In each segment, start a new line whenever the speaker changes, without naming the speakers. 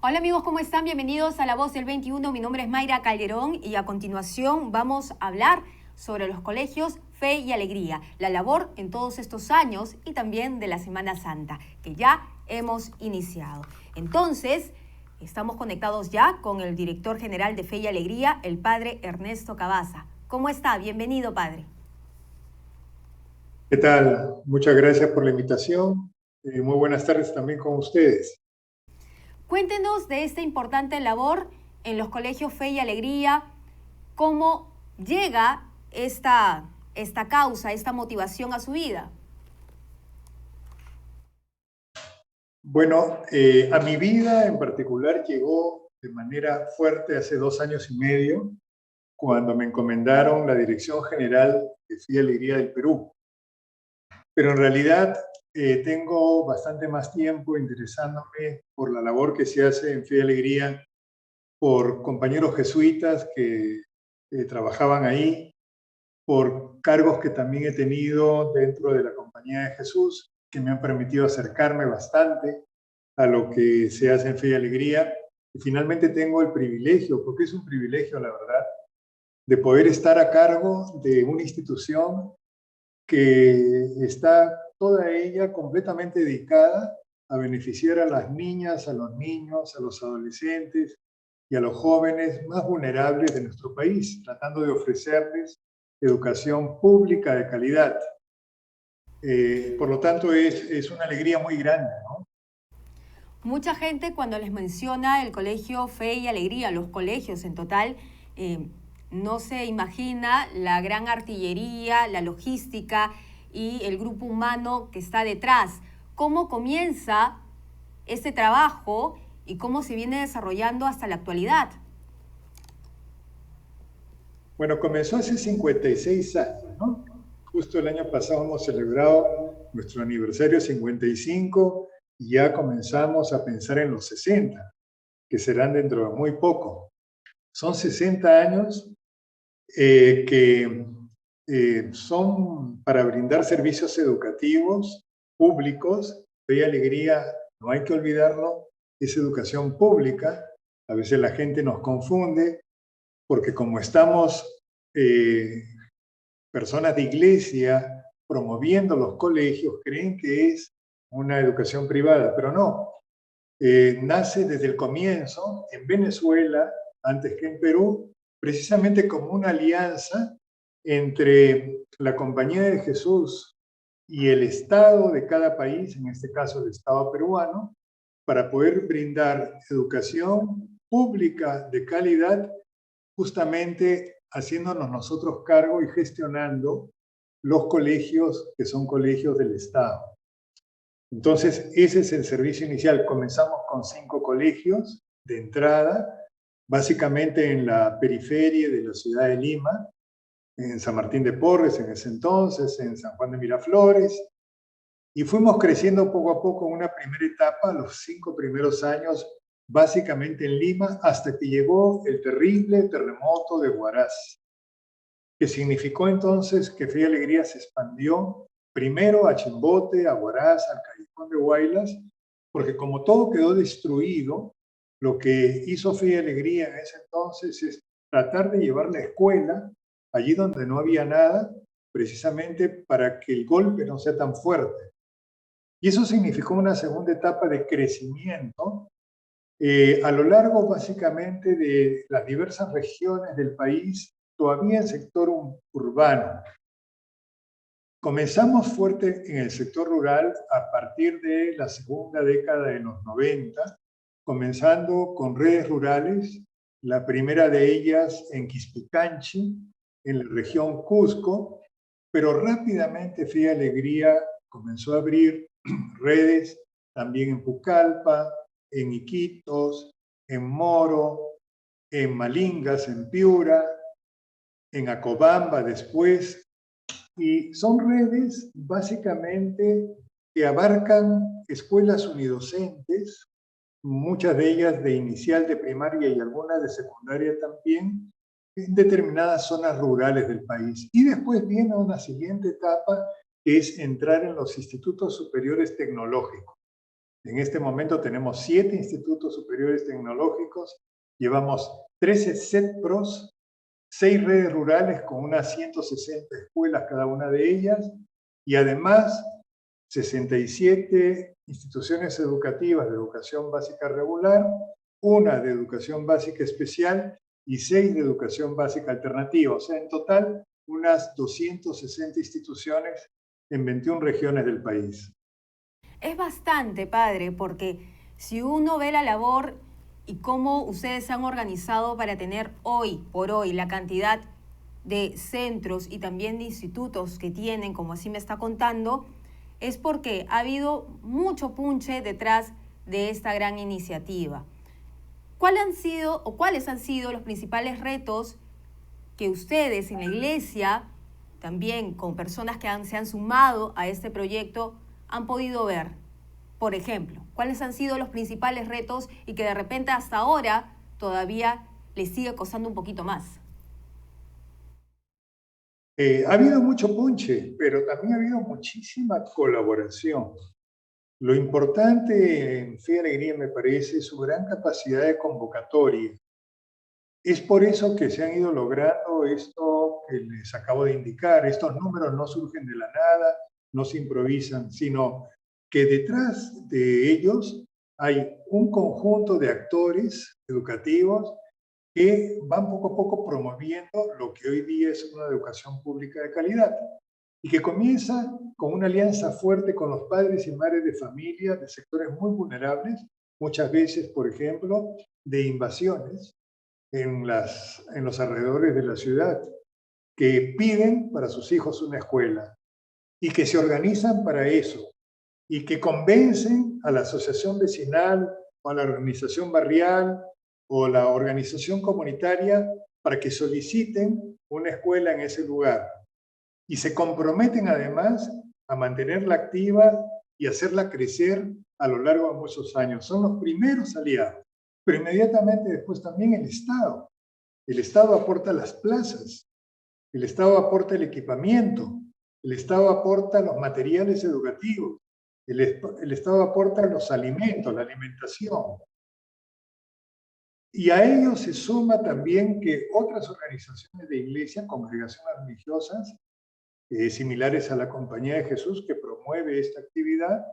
Hola amigos, ¿cómo están? Bienvenidos a La Voz del 21. Mi nombre es Mayra Calderón y a continuación vamos a hablar sobre los colegios Fe y Alegría, la labor en todos estos años y también de la Semana Santa, que ya hemos iniciado. Entonces, estamos conectados ya con el director general de Fe y Alegría, el padre Ernesto Cabaza. ¿Cómo está? Bienvenido, padre.
¿Qué tal? Muchas gracias por la invitación. Muy buenas tardes también con ustedes.
Cuéntenos de esta importante labor en los colegios Fe y Alegría, cómo llega esta causa, esta motivación a su vida.
Bueno, a mi vida en particular llegó de manera fuerte hace 2 años y medio, cuando me encomendaron la Dirección General de Fe y Alegría del Perú. Pero en realidad tengo bastante más tiempo interesándome por la labor que se hace en Fe y Alegría por compañeros jesuitas que trabajaban ahí, por cargos que también he tenido dentro de la Compañía de Jesús, que me han permitido acercarme bastante a lo que se hace en Fe y Alegría. Y finalmente tengo el privilegio, porque es un privilegio, la verdad, de poder estar a cargo de una institución que está toda ella completamente dedicada a beneficiar a las niñas, a los niños, a los adolescentes y a los jóvenes más vulnerables de nuestro país, tratando de ofrecerles educación pública de calidad. Por lo tanto, es una alegría muy grande, ¿no?
Mucha gente cuando les menciona el colegio Fe y Alegría, los colegios en total, no se imagina la gran artillería, la logística y el grupo humano que está detrás. ¿Cómo comienza este trabajo y cómo se viene desarrollando hasta la actualidad?
Bueno, comenzó hace 56 años, ¿no? Justo el año pasado hemos celebrado nuestro aniversario 55 y ya comenzamos a pensar en los 60, que serán dentro de muy poco. Son 60 años que son para brindar servicios educativos públicos. Fe y Alegría, no hay que olvidarlo, es educación pública. A veces la gente nos confunde porque como estamos personas de iglesia promoviendo los colegios, creen que es una educación privada, pero no. Nace desde el comienzo en Venezuela, antes que en Perú, precisamente como una alianza entre la Compañía de Jesús y el Estado de cada país, en este caso el Estado peruano, para poder brindar educación pública de calidad, justamente haciéndonos nosotros cargo y gestionando los colegios que son colegios del Estado. Entonces, ese es el servicio inicial. Comenzamos con 5 colegios de entrada, básicamente en la periferia de la ciudad de Lima, en San Martín de Porres en ese entonces, en San Juan de Miraflores, y fuimos creciendo poco a poco en una primera etapa, los 5 primeros años, básicamente en Lima, hasta que llegó el terrible terremoto de Huaraz, que significó entonces que Fe y Alegría se expandió primero a Chimbote, a Huaraz, al Callejón de Huaylas, porque como todo quedó destruido, lo que hizo Fe y Alegría en ese entonces es tratar de llevar la escuela allí donde no había nada, precisamente para que el golpe no sea tan fuerte. Y eso significó una segunda etapa de crecimiento a lo largo básicamente de las diversas regiones del país, todavía en sector urbano. Comenzamos fuerte en el sector rural a partir de la segunda década de los 90, comenzando con redes rurales, la primera de ellas en Quispicanchi, en la región Cusco, pero rápidamente Fe y Alegría comenzó a abrir redes también en Pucallpa, en Iquitos, en Moro, en Malingas, en Piura, en Acobamba después, y son redes básicamente que abarcan escuelas unidocentes, muchas de ellas de inicial de primaria y algunas de secundaria también, en determinadas zonas rurales del país. Y después viene una siguiente etapa, que es entrar en los institutos superiores tecnológicos. En este momento tenemos 7 institutos superiores tecnológicos, llevamos 13 CETPROS, 6 redes rurales con unas 160 escuelas cada una de ellas, y además 67 instituciones educativas de educación básica regular, una de educación básica especial y 6 de educación básica alternativa. O sea, en total, unas 260 instituciones en 21 regiones del país.
Es bastante, padre, porque si uno ve la labor y cómo ustedes se han organizado para tener hoy por hoy la cantidad de centros y también de institutos que tienen, como así me está contando, es porque ha habido mucho punche detrás de esta gran iniciativa. ¿Cuáles han sido los principales retos que ustedes en la iglesia, también con personas que se han sumado a este proyecto, han podido ver? Por ejemplo, ¿cuáles han sido los principales retos y que de repente hasta ahora todavía les sigue costando un poquito más?
Ha habido mucho punche, pero también ha habido muchísima colaboración. Lo importante en Fe y Alegría, me parece, es su gran capacidad de convocatoria. Es por eso que se han ido logrando esto que les acabo de indicar. Estos números no surgen de la nada, no se improvisan, sino que detrás de ellos hay un conjunto de actores educativos que van poco a poco promoviendo lo que hoy día es una educación pública de calidad y que comienza con una alianza fuerte con los padres y madres de familia de sectores muy vulnerables, muchas veces, por ejemplo, de invasiones en los alrededores de la ciudad, que piden para sus hijos una escuela y que se organizan para eso y que convencen a la asociación vecinal o a la organización barrial o la organización comunitaria para que soliciten una escuela en ese lugar. Y se comprometen además a mantenerla activa y hacerla crecer a lo largo de muchos años. Son los primeros aliados. Pero inmediatamente después también el Estado. El Estado aporta las plazas, el Estado aporta el equipamiento, el Estado aporta los materiales educativos, el Estado aporta los alimentos, la alimentación. Y a ello se suma también que otras organizaciones de iglesia, congregaciones religiosas, similares a la Compañía de Jesús, que promueve esta actividad,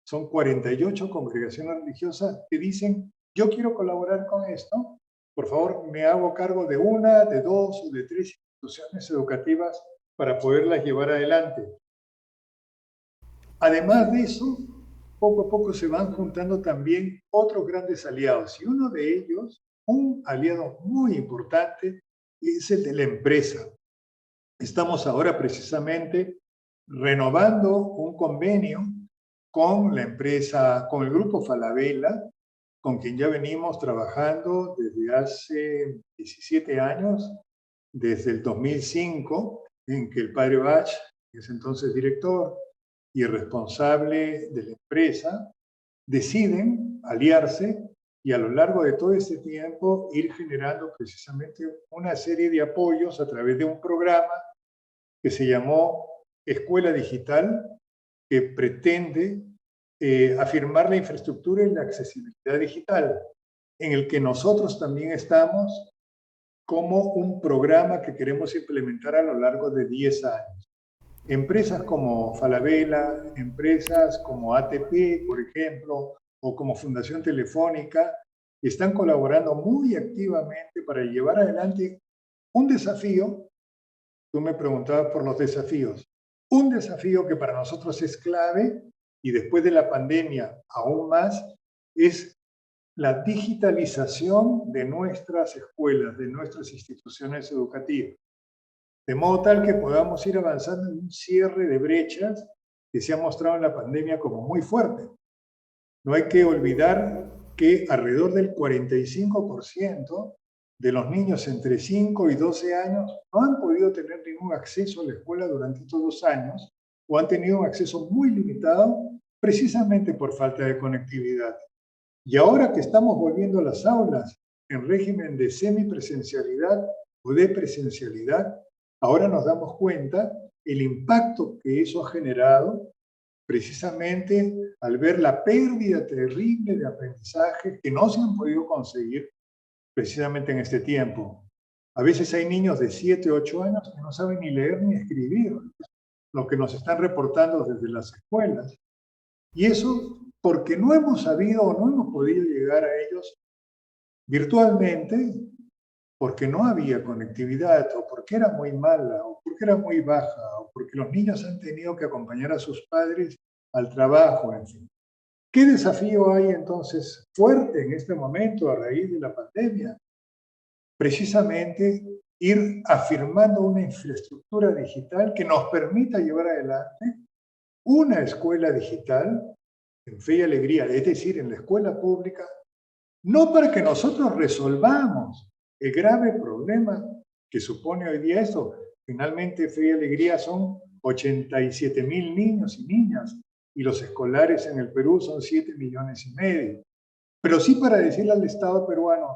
son 48 congregaciones religiosas que dicen, yo quiero colaborar con esto, por favor me hago cargo de una, de dos o de 3 instituciones educativas para poderlas llevar adelante. Además de eso, poco a poco se van juntando también otros grandes aliados y uno de ellos, un aliado muy importante, es el de la empresa. Estamos ahora precisamente renovando un convenio con la empresa, con el grupo Falabella, con quien ya venimos trabajando desde hace 17 años, desde el 2005, en que el padre Bach, que es entonces director y responsable de la empresa, deciden aliarse y a lo largo de todo este tiempo ir generando precisamente una serie de apoyos a través de un programa que se llamó Escuela Digital, que pretende afirmar la infraestructura y la accesibilidad digital, en el que nosotros también estamos como un programa que queremos implementar a lo largo de 10 años. Empresas como Falabella, empresas como ATP, por ejemplo, o como Fundación Telefónica, están colaborando muy activamente para llevar adelante un desafío. Tú me preguntabas por los desafíos. Un desafío que para nosotros es clave y después de la pandemia aún más es la digitalización de nuestras escuelas, de nuestras instituciones educativas. De modo tal que podamos ir avanzando en un cierre de brechas que se ha mostrado en la pandemia como muy fuerte. No hay que olvidar que alrededor del 45% de los niños entre 5 y 12 años no han podido tener ningún acceso a la escuela durante estos 2 años o han tenido un acceso muy limitado precisamente por falta de conectividad. Y ahora que estamos volviendo a las aulas en régimen de semipresencialidad o de presencialidad, ahora nos damos cuenta el impacto que eso ha generado precisamente al ver la pérdida terrible de aprendizaje que no se han podido conseguir precisamente en este tiempo. A veces hay niños de 7, 8 años que no saben ni leer ni escribir, lo que nos están reportando desde las escuelas. Y eso porque no hemos sabido o no hemos podido llegar a ellos virtualmente, porque no había conectividad, o porque era muy mala, o porque era muy baja, o porque los niños han tenido que acompañar a sus padres al trabajo, en fin. ¿Qué desafío hay entonces fuerte en este momento a raíz de la pandemia? Precisamente ir afirmando una infraestructura digital que nos permita llevar adelante una escuela digital en fe y alegría, es decir, en la escuela pública, no para que nosotros resolvamos el grave problema que supone hoy día esto. Finalmente, fe y alegría son 87.000 niños y niñas, y los escolares en el Perú son 7,5 millones. Pero sí para decirle al Estado peruano,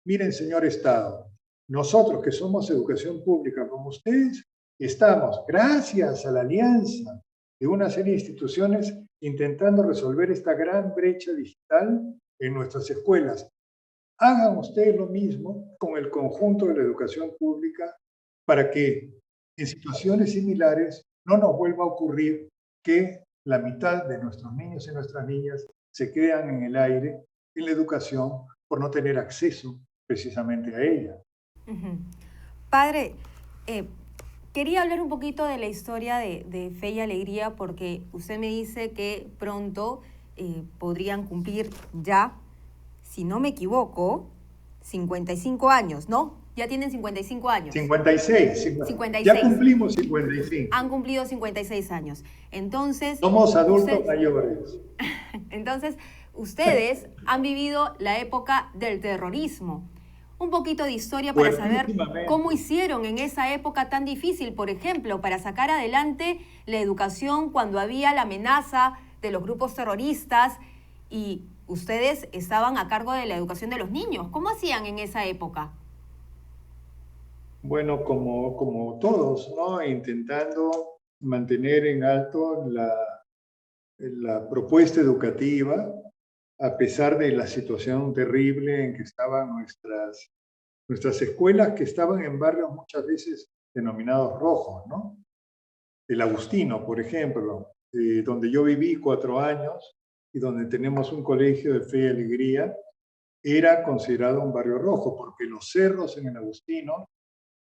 miren, señor Estado, nosotros que somos educación pública como ustedes, estamos, gracias a la alianza de una serie de instituciones, intentando resolver esta gran brecha digital en nuestras escuelas. Hagan ustedes lo mismo con el conjunto de la educación pública para que en situaciones similares no nos vuelva a ocurrir que la mitad de nuestros niños y nuestras niñas se quedan en el aire en la educación por no tener acceso precisamente a ella.
Ujú. Padre, eh, quería hablar un poquito de la historia de Fe y Alegría porque usted me dice que pronto podrían cumplir ya, si no me equivoco, 55 años, ¿no? Ya tienen 55 años.
56.
56.
Ya cumplimos 55.
Han cumplido 56 años. Entonces,
somos adultos mayores.
Entonces, ustedes han vivido la época del terrorismo. Un poquito de historia para saber cómo hicieron en esa época tan difícil, por ejemplo, para sacar adelante la educación cuando había la amenaza de los grupos terroristas y ustedes estaban a cargo de la educación de los niños. ¿Cómo hacían en esa época?
Bueno, como todos, ¿no? Intentando mantener en alto la propuesta educativa, a pesar de la situación terrible en que estaban nuestras escuelas, que estaban en barrios muchas veces denominados rojos, ¿no? El Agustino, por ejemplo, donde yo viví 4 años y donde tenemos un colegio de fe y alegría, era considerado un barrio rojo, porque los cerros en el Agustino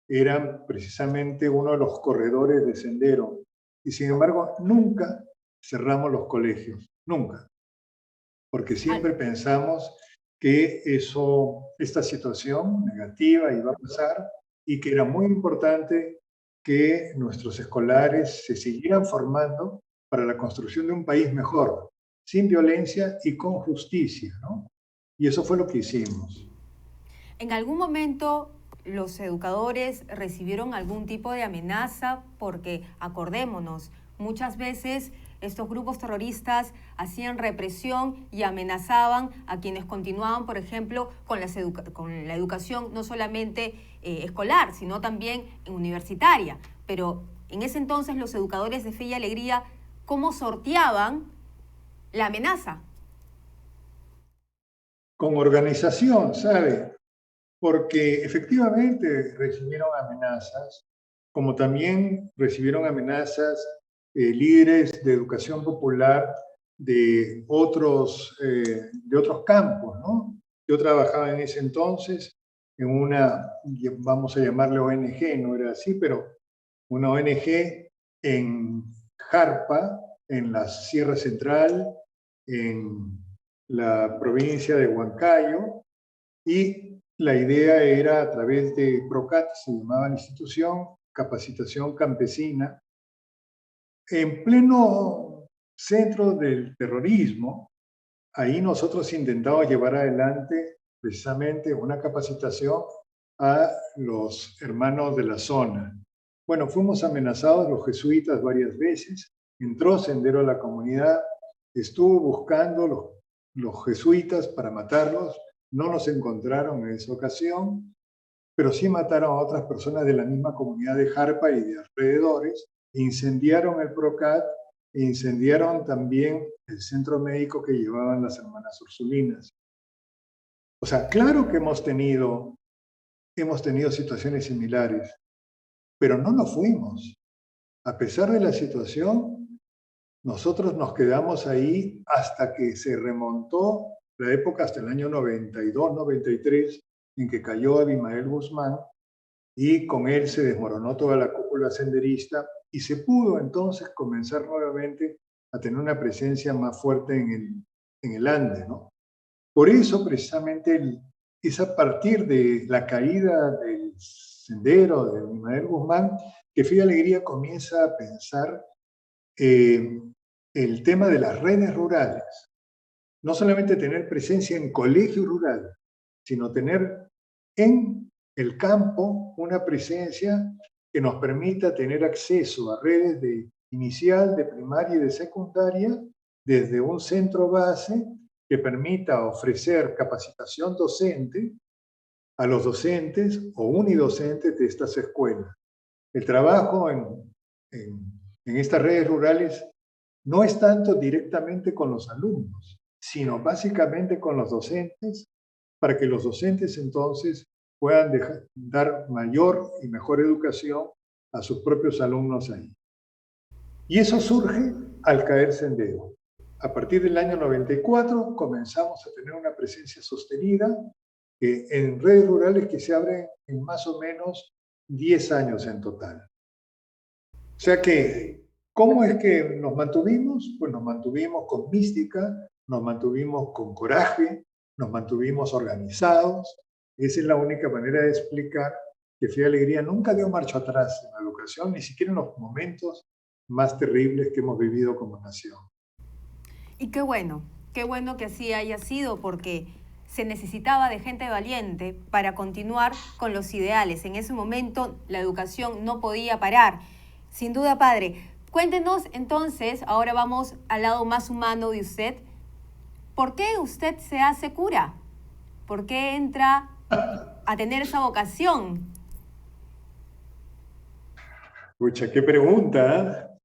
eran precisamente uno de los corredores de sendero. Y sin embargo, nunca cerramos los colegios, nunca. Porque siempre pensamos que esta situación negativa iba a pasar y que era muy importante que nuestros escolares se siguieran formando para la construcción de un país mejor, sin violencia y con justicia, ¿no? Y eso fue lo que hicimos.
¿En algún momento los educadores recibieron algún tipo de amenaza? Porque acordémonos, muchas veces estos grupos terroristas hacían represión y amenazaban a quienes continuaban, por ejemplo, con la educación no solamente escolar, sino también universitaria. Pero en ese entonces los educadores de Fe y Alegría, ¿cómo sorteaban la amenaza?
Con organización, ¿sabe? Porque efectivamente recibieron amenazas, como también recibieron amenazas líderes de educación popular de otros campos, ¿no? Yo trabajaba en ese entonces en una, vamos a llamarle ONG, no era así, pero una ONG en Jarpa, en la Sierra Central, en la provincia de Huancayo, y la idea era a través de PROCAT, se llamaba la institución, capacitación campesina, en pleno centro del terrorismo. Ahí nosotros intentamos llevar adelante precisamente una capacitación a los hermanos de la zona. Bueno, fuimos amenazados los jesuitas varias veces, entró Sendero a la comunidad, estuvo buscando los jesuitas para matarlos, no nos encontraron en esa ocasión, pero sí mataron a otras personas de la misma comunidad de Jarpa y de alrededores, incendiaron el PROCAT incendiaron también el centro médico que llevaban las hermanas Ursulinas. O sea, claro que hemos tenido situaciones similares, pero no nos fuimos. A pesar de la situación, nosotros nos quedamos ahí hasta que se remontó la época hasta el año 92, 93, en que cayó Abimael Guzmán y con él se desmoronó toda la cúpula senderista y se pudo entonces comenzar nuevamente a tener una presencia más fuerte en el Ande, ¿no? Por eso, precisamente, es a partir de la caída del sendero de Abimael Guzmán que Fe y Alegría comienza a pensar el tema de las redes rurales. No solamente tener presencia en colegio rural, sino tener en el campo una presencia que nos permita tener acceso a redes de inicial, de primaria y de secundaria desde un centro base que permita ofrecer capacitación docente a los docentes o unidocentes de estas escuelas. El trabajo en estas redes rurales no es tanto directamente con los alumnos, sino básicamente con los docentes, para que los docentes entonces puedan dar mayor y mejor educación a sus propios alumnos ahí. Y eso surge al caer Sendero. A partir del año 94 comenzamos a tener una presencia sostenida en redes rurales que se abren en más o menos 10 años en total. O sea que, ¿cómo es que nos mantuvimos? Pues nos mantuvimos con mística, nos mantuvimos con coraje, nos mantuvimos organizados. Esa es la única manera de explicar que Fe y Alegría nunca dio marcha atrás en la educación, ni siquiera en los momentos más terribles que hemos vivido como nación.
Y qué bueno que así haya sido, porque se necesitaba de gente valiente para continuar con los ideales. En ese momento la educación no podía parar. Sin duda, padre. Cuéntenos entonces, ahora vamos al lado más humano de usted. ¿Por qué usted se hace cura? ¿Por qué entra a tener esa vocación?
Pucha, qué pregunta, ¿eh?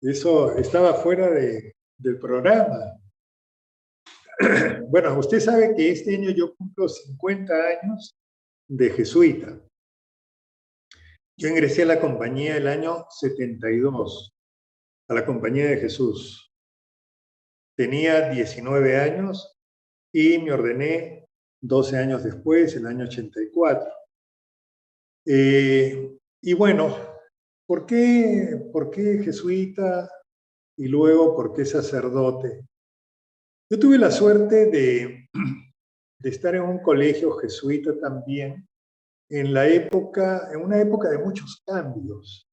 Eso estaba fuera del programa. Bueno, usted sabe que este año yo cumplo 50 años de jesuita. Yo ingresé a la compañía el año 72, a la Compañía de Jesús. Tenía 19 años y me ordené 12 años después, el año 84. Y bueno, ¿por qué jesuita y luego por qué sacerdote? Yo tuve la suerte de estar en un colegio jesuita también, en una época de muchos cambios.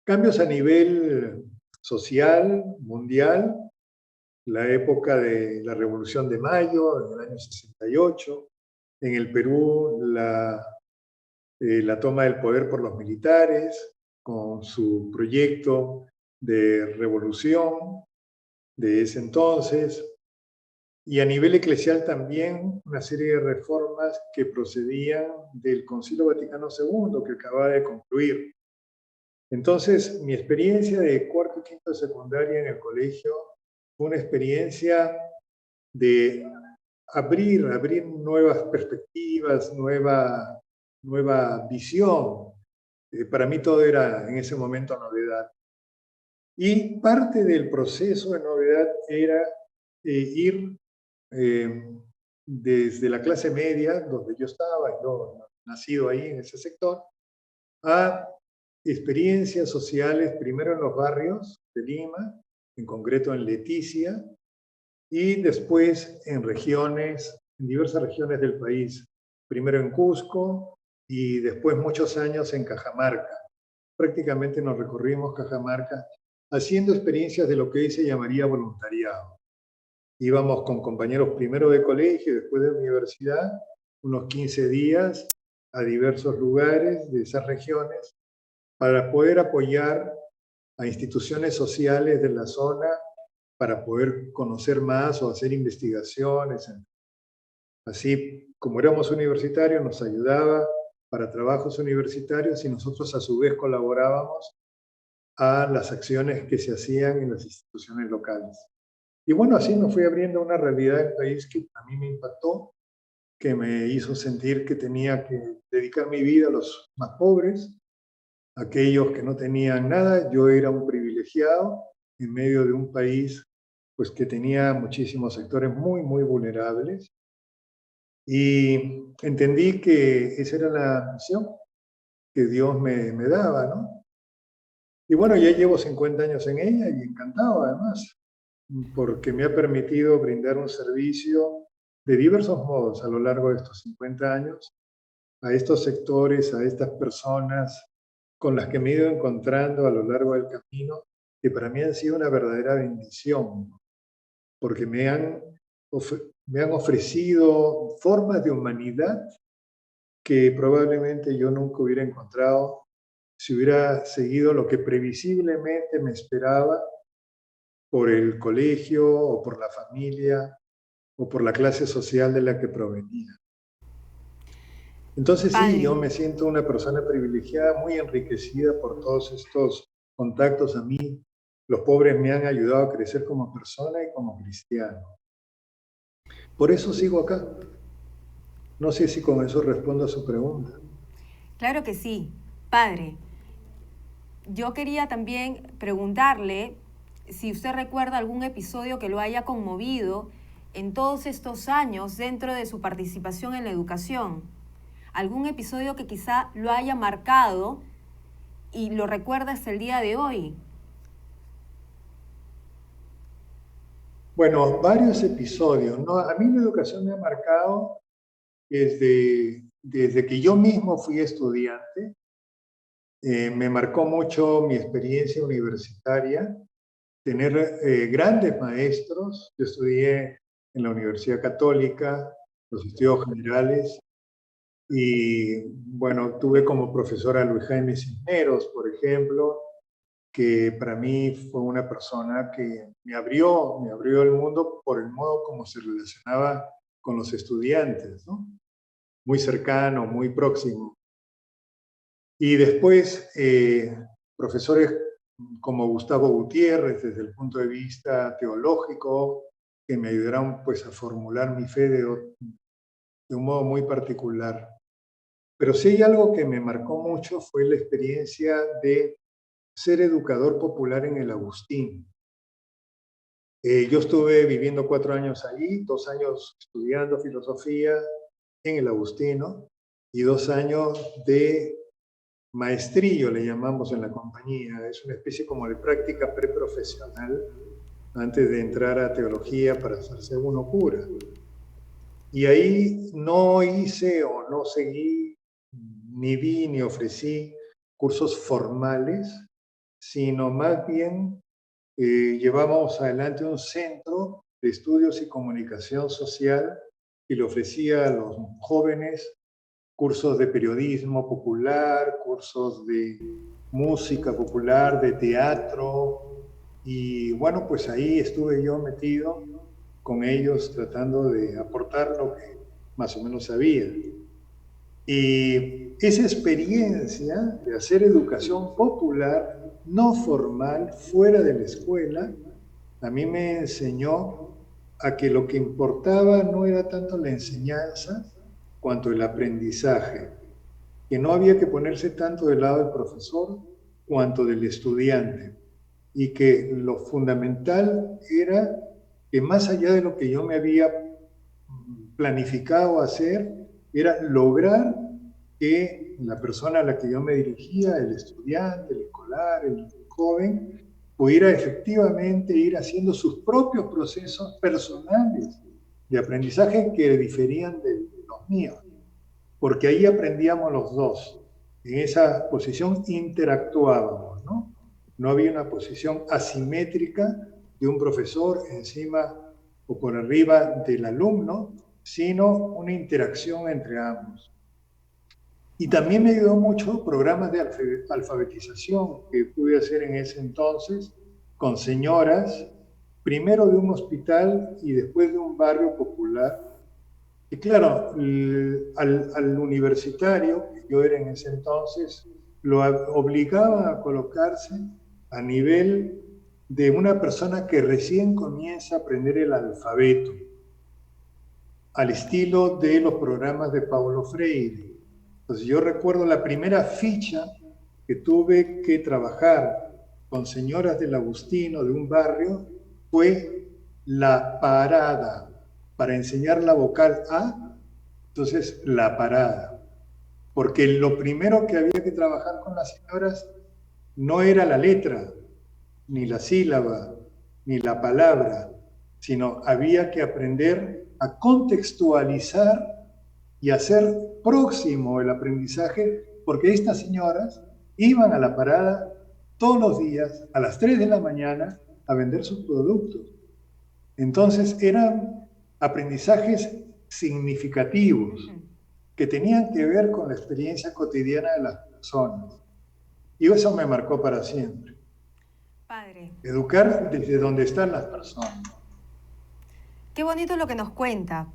Cambios a nivel social, mundial, la época de la Revolución de Mayo, en el año 68, en el Perú, la toma del poder por los militares, con su proyecto de revolución de ese entonces, y a nivel eclesial también una serie de reformas que procedían del Concilio Vaticano II que acababa de concluir. Entonces, mi experiencia de cuarto y quinto de secundaria en el colegio fue una experiencia de abrir nuevas perspectivas, nueva visión. Para mí todo era en ese momento novedad. Y parte del proceso de novedad era ir desde la clase media, donde yo estaba, yo nacido ahí en ese sector, a experiencias sociales, primero en los barrios de Lima, en concreto en Leticia, y después en diversas regiones del país, primero en Cusco y después muchos años en Cajamarca. Prácticamente nos recorrimos Cajamarca haciendo experiencias de lo que hoy se llamaría voluntariado. Íbamos con compañeros primero de colegio y después de universidad, unos 15 días a diversos lugares de esas regiones para poder apoyar a instituciones sociales de la zona, para poder conocer más o hacer investigaciones. Así, como éramos universitarios, nos ayudaba para trabajos universitarios y nosotros a su vez colaborábamos a las acciones que se hacían en las instituciones locales. Y bueno, así me fui abriendo una realidad del país que a mí me impactó, que me hizo sentir que tenía que dedicar mi vida a los más pobres, aquellos que no tenían nada. Yo era un privilegiado en medio de un país pues que tenía muchísimos sectores muy, muy vulnerables. Y entendí que esa era la misión que Dios me daba, ¿no? Y bueno, ya llevo 50 años en ella y encantado además, porque me ha permitido brindar un servicio de diversos modos a lo largo de estos 50 años a estos sectores, a estas personas con las que me he ido encontrando a lo largo del camino, que para mí han sido una verdadera bendición, porque me han ofrecido formas de humanidad que probablemente yo nunca hubiera encontrado si hubiera seguido lo que previsiblemente me esperaba por el colegio o por la familia o por la clase social de la que provenía. Entonces sí,
Padre,
yo me siento una persona privilegiada, muy enriquecida por todos estos contactos. A mí, los pobres me han ayudado a crecer como persona y como cristiano. Por eso sigo acá. No sé si con eso respondo a su pregunta.
claro que sí. Padre, yo quería también preguntarle si usted recuerda algún episodio que lo haya conmovido en todos estos años dentro de su participación en la educación. Algún episodio que quizá lo haya marcado y lo recuerda hasta el día de hoy.
Bueno, varios episodios, ¿no? A mí la educación me ha marcado desde que yo mismo fui estudiante. Me marcó mucho mi experiencia universitaria, tener grandes maestros. Yo estudié en la Universidad Católica, los estudios generales, y bueno, tuve como profesor a Luis Jaime Cisneros, por ejemplo, que para mí fue una persona que me abrió el mundo por el modo como se relacionaba con los estudiantes, ¿no? Muy cercano, muy próximo. Y después, profesores como Gustavo Gutiérrez, desde el punto de vista teológico, que me ayudaron pues a formular mi fe de un modo muy particular. Pero sí hay algo que me marcó mucho, fue la experiencia de ser educador popular en el Agustín. Yo estuve viviendo 4 años allí, 2 años estudiando filosofía en el Agustino y 2 años de maestrillo, le llamamos en la compañía. Es una especie como de práctica preprofesional antes de entrar a teología para hacerse uno cura. Y ahí no hice o no seguí, ni vi ni ofrecí cursos formales, sino más bien llevamos adelante un centro de estudios y comunicación social y le ofrecía a los jóvenes cursos de periodismo popular, cursos de música popular, de teatro, y bueno, pues ahí estuve yo metido con ellos tratando de aportar lo que más o menos sabía. Y esa experiencia de hacer educación popular, no formal, fuera de la escuela, a mí me enseñó a que lo que importaba no era tanto la enseñanza cuanto el aprendizaje, que no había que ponerse tanto del lado del profesor cuanto del estudiante, y que lo fundamental era que más allá de lo que yo me había planificado hacer, era lograr que la persona a la que yo me dirigía, el estudiante, el escolar, el joven, pudiera efectivamente ir haciendo sus propios procesos personales de aprendizaje que diferían de los míos, porque ahí aprendíamos los dos. En esa posición interactuábamos, ¿no? No había una posición asimétrica de un profesor encima o por arriba del alumno, sino una interacción entre ambos. Y también me ayudó mucho programas de alfabetización que pude hacer en ese entonces con señoras, primero de un hospital y después de un barrio popular. Y claro, al universitario, que yo era en ese entonces, lo obligaba a colocarse a nivel de una persona que recién comienza a aprender el alfabeto, al estilo de los programas de Paulo Freire. Entonces yo recuerdo la primera ficha que tuve que trabajar con señoras del Agustino de un barrio fue la parada, para enseñar la vocal A, entonces la parada. Porque lo primero que había que trabajar con las señoras no era la letra, ni la sílaba, ni la palabra, sino había que aprender a contextualizar y hacer próximo el aprendizaje, porque estas señoras iban a la parada todos los días a las 3 de la mañana a vender sus productos. Entonces eran aprendizajes significativos que tenían que ver con la experiencia cotidiana de las personas. Y eso me marcó para siempre.
Padre.
Educar desde donde están las personas.
Qué bonito lo que nos cuenta.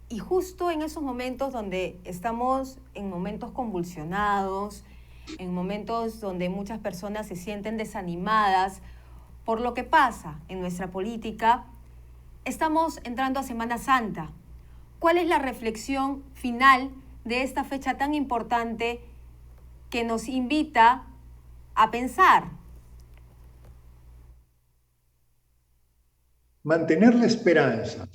Y justo en esos momentos donde estamos en momentos convulsionados, en momentos donde muchas personas se sienten desanimadas por lo que pasa en nuestra política, estamos entrando a Semana Santa. ¿Cuál es la reflexión final de esta fecha tan importante que nos invita a pensar?
Mantener la esperanza.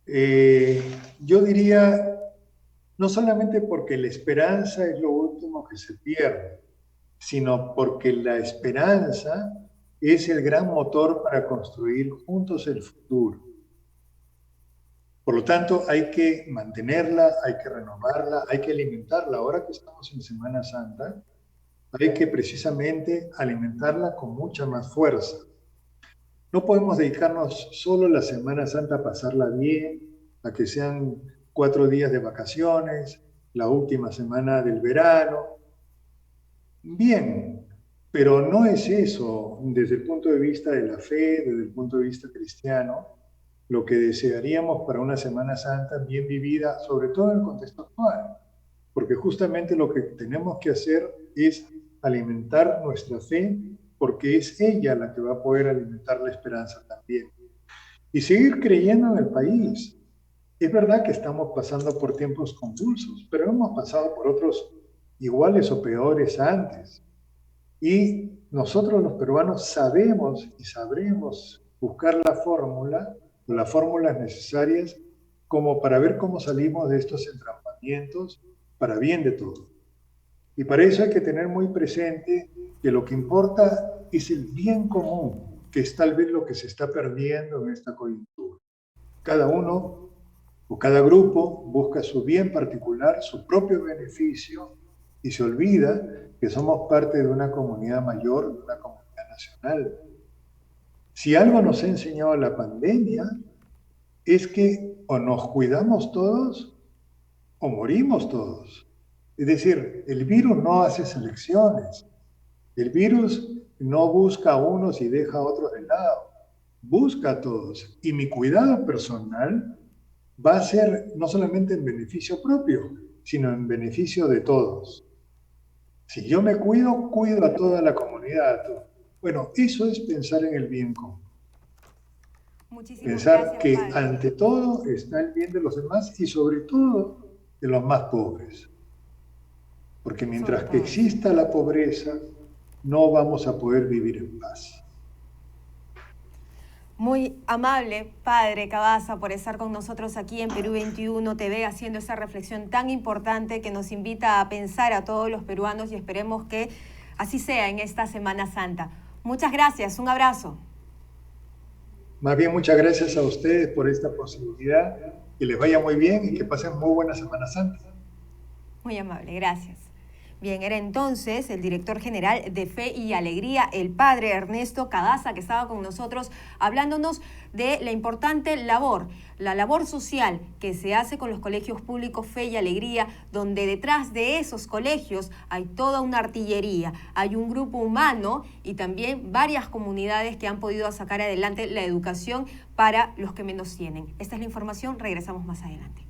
Yo diría, no solamente porque la esperanza es lo último que se pierde, sino porque la esperanza es el gran motor para construir juntos el futuro. Por lo tanto, hay que mantenerla, hay que renovarla, hay que alimentarla. Ahora que estamos en Semana Santa, hay que precisamente alimentarla con mucha más fuerza. No podemos dedicarnos solo la Semana Santa a pasarla bien, a que sean 4 días de vacaciones, la última semana del verano. Bien, pero no es eso desde el punto de vista de la fe, desde el punto de vista cristiano, lo que desearíamos para una Semana Santa bien vivida, sobre todo en el contexto actual. Porque justamente lo que tenemos que hacer es alimentar nuestra fe, porque es ella la que va a poder alimentar la esperanza también. Y seguir creyendo en el país. Es verdad que estamos pasando por tiempos convulsos, pero hemos pasado por otros iguales o peores antes. Y nosotros los peruanos sabemos y sabremos buscar la fórmula o las fórmulas necesarias como para ver cómo salimos de estos entrampamientos para bien de todos. Y para eso hay que tener muy presente que lo que importa es el bien común, que es tal vez lo que se está perdiendo en esta coyuntura. Cada uno o cada grupo busca su bien particular, su propio beneficio, y se olvida que somos parte de una comunidad mayor, de una comunidad nacional. Si algo nos ha enseñado la pandemia, es que o nos cuidamos todos o morimos todos. Es decir, el virus no hace selecciones. El virus no busca a unos y deja a otros de lado. Busca a todos. Y mi cuidado personal va a ser no solamente en beneficio propio, sino en beneficio de todos. Si yo me cuido, cuido a toda la comunidad. Bueno, eso es pensar en el bien común. Pensar
Gracias,
que
padre.
ante todo está el bien de los demás y sobre todo de los más pobres. Porque mientras que exista la pobreza, no vamos a poder vivir en paz.
Muy amable, padre Cabaza, por estar con nosotros aquí en Perú 21 TV, haciendo esa reflexión tan importante que nos invita a pensar a todos los peruanos y esperemos que así sea en esta Semana Santa. Muchas gracias, un abrazo.
Más bien, muchas gracias a ustedes por esta posibilidad, que les vaya muy bien y que pasen muy buena Semana Santa.
Muy amable, gracias. Bien, era entonces el director general de Fe y Alegría, el padre Ernesto Cabaza, que estaba con nosotros hablándonos de la importante labor, la labor social que se hace con los colegios públicos Fe y Alegría, donde detrás de esos colegios hay toda una artillería, hay un grupo humano y también varias comunidades que han podido sacar adelante la educación para los que menos tienen. Esta es la información, regresamos más adelante.